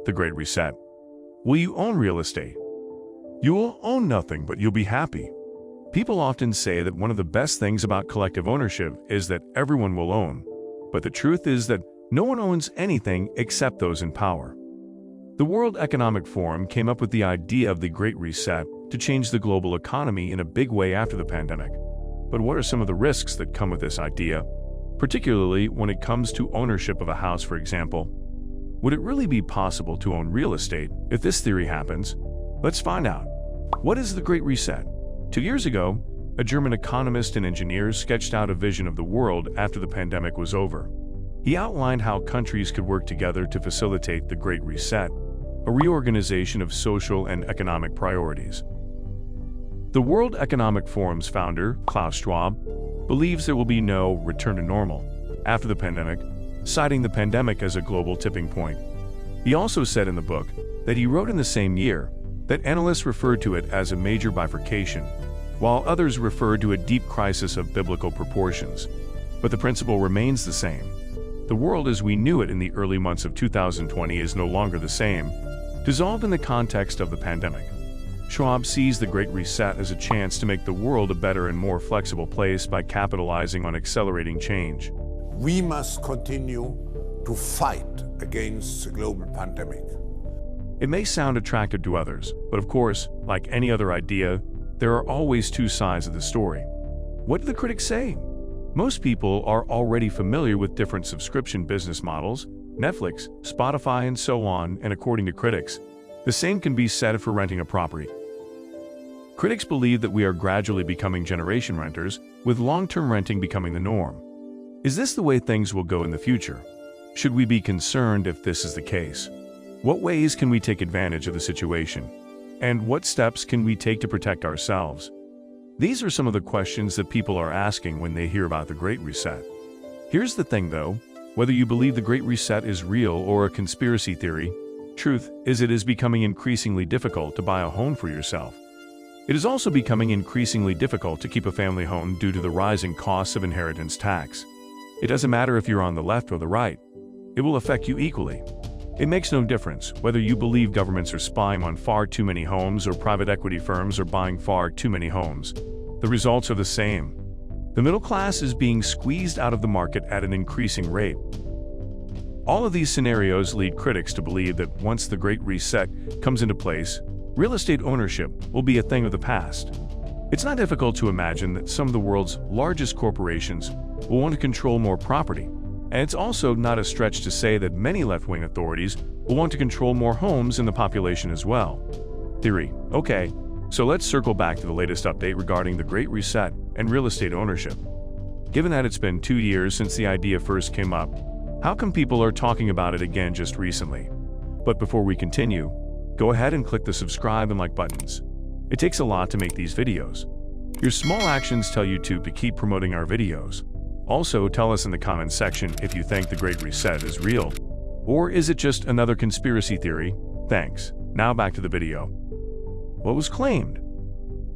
The Great Reset. Will you own real estate? You will own nothing, but you'll be happy. People often say that one of the best things about collective ownership is that everyone will own. But the truth is that no one owns anything except those in power. The World Economic Forum came up with the idea of the Great Reset to change the global economy in a big way after the pandemic. But what are some of the risks that come with this idea, particularly when it comes to ownership of a house, for example? Would it really be possible to own real estate if this theory happens? Let's find out. What is the Great Reset? 2 years ago, a German economist and engineer sketched out a vision of the world after the pandemic was over. He outlined how countries could work together to facilitate the Great Reset, a reorganization of social and economic priorities. The World Economic Forum's founder, Klaus Schwab, believes there will be no return to normal after the pandemic, citing the pandemic as a global tipping point. He also said in the book that he wrote in the same year that analysts referred to it as a major bifurcation, while others referred to a deep crisis of biblical proportions. But the principle remains the same. The world as we knew it in the early months of 2020 is no longer the same, dissolved in the context of the pandemic. Schwab sees the Great Reset as a chance to make the world a better and more flexible place by capitalizing on accelerating change. We must continue to fight against the global pandemic. It may sound attractive to others, but of course, like any other idea, there are always two sides of the story. What do the critics say? Most people are already familiar with different subscription business models, Netflix, Spotify, and so on, and according to critics, the same can be said for renting a property. Critics believe that we are gradually becoming generation renters, with long-term renting becoming the norm. Is this the way things will go in the future? Should we be concerned if this is the case? What ways can we take advantage of the situation? And what steps can we take to protect ourselves? These are some of the questions that people are asking when they hear about the Great Reset. Here's the thing though, whether you believe the Great Reset is real or a conspiracy theory, truth is it is becoming increasingly difficult to buy a home for yourself. It is also becoming increasingly difficult to keep a family home due to the rising costs of inheritance tax. It doesn't matter if you're on the left or the right. It will affect you equally. It makes no difference whether you believe governments are spying on far too many homes or private equity firms are buying far too many homes. The results are the same. The middle class is being squeezed out of the market at an increasing rate. All of these scenarios lead critics to believe that once the Great Reset comes into place, real estate ownership will be a thing of the past. It's not difficult to imagine that some of the world's largest corporations will want to control more property, and it's also not a stretch to say that many left-wing authorities will want to control more homes in the population as well. Theory. Okay, so let's circle back to the latest update regarding the Great Reset and real estate ownership. Given that it's been 2 years since the idea first came up, how come people are talking about it again just recently? But before we continue, go ahead and click the subscribe and like buttons. It takes a lot to make these videos. Your small actions tell YouTube to keep promoting our videos. Also, tell us in the comments section if you think the Great Reset is real, or is it just another conspiracy theory? Thanks. Now back to the video. What was claimed?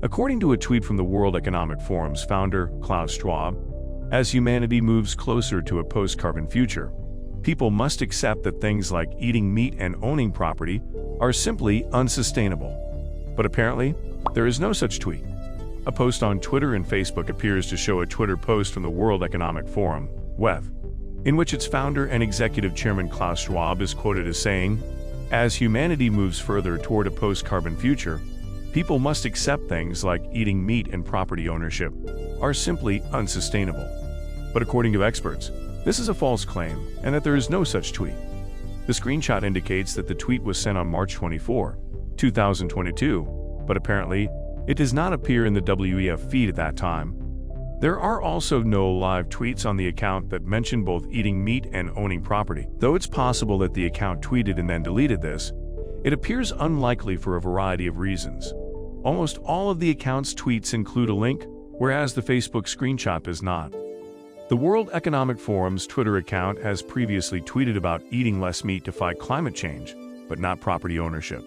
According to a tweet from the World Economic Forum's founder, Klaus Schwab, as humanity moves closer to a post-carbon future, people must accept that things like eating meat and owning property are simply unsustainable. But apparently, there is no such tweet. A post on Twitter and Facebook appears to show a Twitter post from the World Economic Forum, WEF, in which its founder and executive chairman Klaus Schwab is quoted as saying, "As humanity moves further toward a post-carbon future, people must accept things like eating meat and property ownership are simply unsustainable." But according to experts, this is a false claim and that there is no such tweet. The screenshot indicates that the tweet was sent on March 24, 2022, but apparently, it does not appear in the WEF feed at that time. There are also no live tweets on the account that mention both eating meat and owning property. Though it's possible that the account tweeted and then deleted this, it appears unlikely for a variety of reasons. Almost all of the account's tweets include a link, whereas the Facebook screenshot does not. The World Economic Forum's Twitter account has previously tweeted about eating less meat to fight climate change, but not property ownership.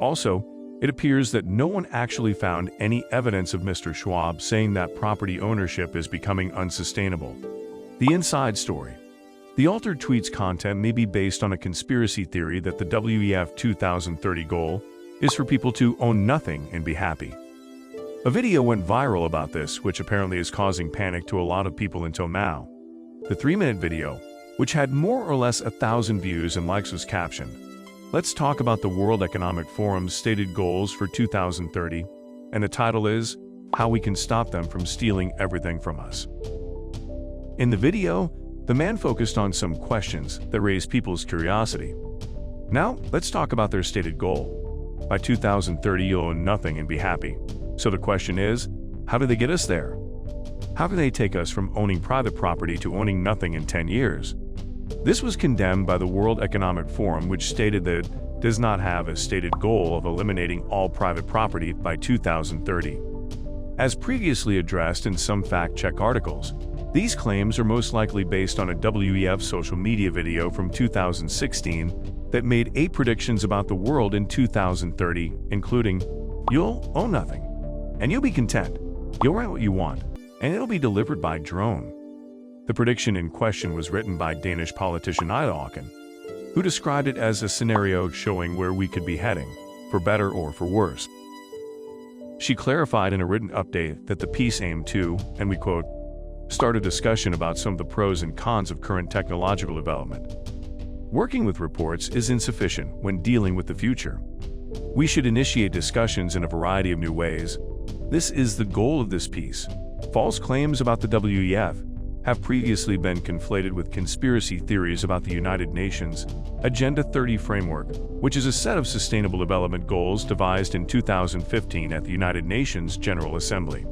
Also, it appears that no one actually found any evidence of Mr. Schwab saying that property ownership is becoming unsustainable. The inside story. The altered tweet's content may be based on a conspiracy theory that the WEF 2030 goal is for people to own nothing and be happy. A video went viral about this, which apparently is causing panic to a lot of people until now. The 3-minute video, which had more or less 1,000 views and likes, was captioned, "Let's talk about the World Economic Forum's stated goals for 2030, and the title is, How We Can Stop Them from Stealing Everything From Us." In the video, the man focused on some questions that raised people's curiosity. Now, let's talk about their stated goal. By 2030, you'll own nothing and be happy. So the question is, how do they get us there? How can they take us from owning private property to owning nothing in 10 years? This was condemned by the World Economic Forum, which stated that it does not have a stated goal of eliminating all private property by 2030. As previously addressed in some fact-check articles, these claims are most likely based on a WEF social media video from 2016 that made 8 predictions about the world in 2030, including, "You'll own nothing, and you'll be content. You'll write what you want, and it'll be delivered by drone." The prediction in question was written by Danish politician Ida Auken, who described it as a scenario showing where we could be heading, for better or for worse. She clarified in a written update that the piece aimed to, and we quote, "start a discussion about some of the pros and cons of current technological development. Working with reports is insufficient when dealing with the future. We should initiate discussions in a variety of new ways. This is the goal of this piece. False claims about the WEF have previously been conflated with conspiracy theories about the United Nations Agenda 30 framework, which is a set of sustainable development goals devised in 2015 at the United Nations General Assembly.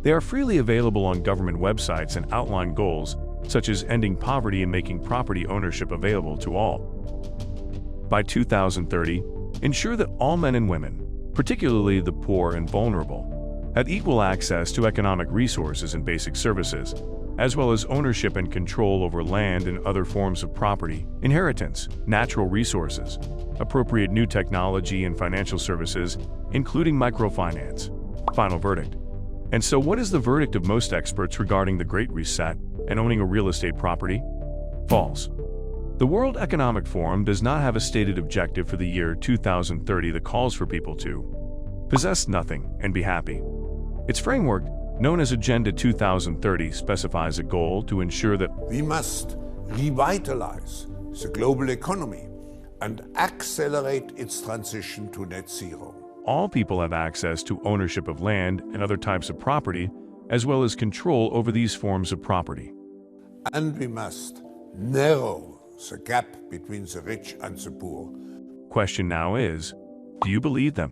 They are freely available on government websites and outline goals such as ending poverty and making property ownership available to all. By 2030, ensure that all men and women, particularly the poor and vulnerable, have equal access to economic resources and basic services, as well as ownership and control over land and other forms of property, inheritance, natural resources, appropriate new technology and financial services, including microfinance." Final verdict. And so what is the verdict of most experts regarding the Great Reset and owning a real estate property? False. The World Economic Forum does not have a stated objective for the year 2030 that calls for people to possess nothing and be happy. Its framework, known as Agenda 2030, specifies a goal to ensure that we must revitalize the global economy and accelerate its transition to net zero. All people have access to ownership of land and other types of property, as well as control over these forms of property. And we must narrow the gap between the rich and the poor. Question now is, do you believe them?